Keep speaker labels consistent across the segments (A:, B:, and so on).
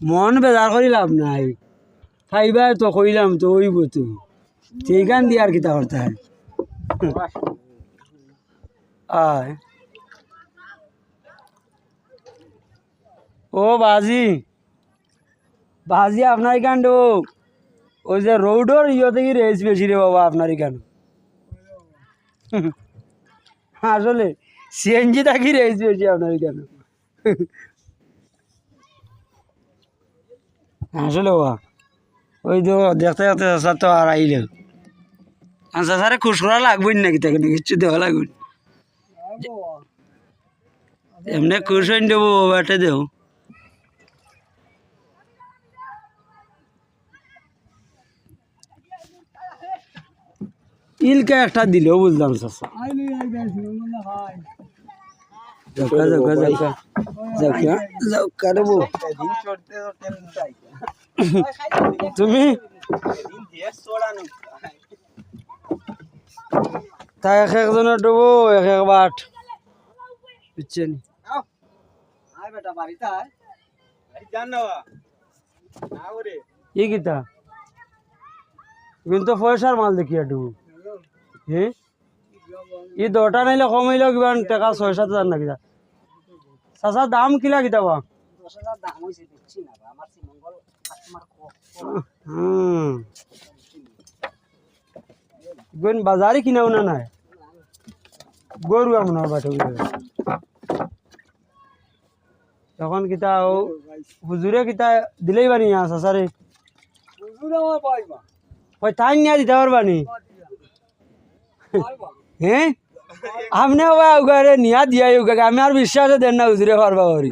A: মন বেজার করি লাভ নাই খাইবা তো কইলাম তো ওইব তো সেইখান দিয়ে আর কিতা করতে হয় আয় ও বাজি বাজি আপনার এখান ওই যে রোডর ইয়ে থেকে রেস বেশি রে বাবা আপনার এখানে আসলে সিএনজি থাকি রেস বেশি আপনার এখানে আসলে বাবা ওই তো দেখতে দেখতে চাষা তো আর আইলে চাষারে খুচরা লাগবেই নাকি তাকে কিচ্ছু দেওয়া লাগবে এমনি খুশ হয়ে দেবো বাটে দেও ইলকা একটা দিলেও বুঝলাম চাষা তুমি তা এক একজনের ডুবো এক এক বাট বুঝছেন ই কিতা কিন্তু পয়সার মাল দেখিয়া ডুবো হ্যাঁ ই দটা নাইলে কম হইলেও কিবা টাকা ৬-৭ হাজার নাকি চাচা দাম কিলা কিতা বা বাজারে কিনাও না নাই গরু আপনার বাটে তখন কিতা হুজুরে কিতা দিলেই বানি চাচারে ওই তাই নিয়ে দিতে পারবানি হ্যাঁ আপনি ওগারে নিয়া দিয়া আমি আর বিশ্বাসে দেন না হুজুরে পারবা করি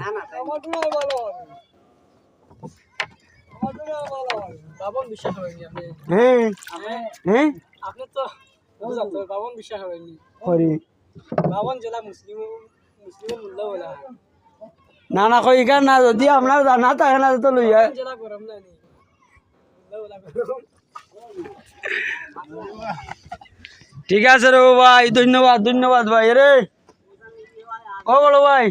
A: হ্যাঁ হ্যাঁ না না কই এখান না যদি আপনার জানা থাকে না তো লইয়া ঠিক আছে রে ভাই ধন্যবাদ ধন্যবাদ ভাই রে ও বলো ভাই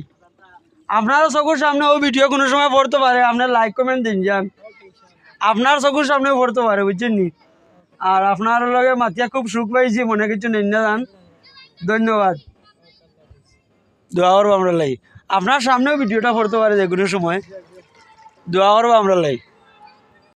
A: আপনারও চকুর সামনে ও ভিডিও কোনো সময় পড়তে পারে আপনার লাইক কমেন্ট দিন যান আপনার চকুর সামনে পড়তে পারে বুঝছেন নি আর আপনার লগে মাতিয়া খুব সুখ পাইছি মনে কিছু নেই না যান ধন্যবাদ দোয়া করবো আমরা লাই আপনার সামনেও ভিডিওটা পড়তে পারে যে কোনো সময় দোয়া করবো আমরা লাই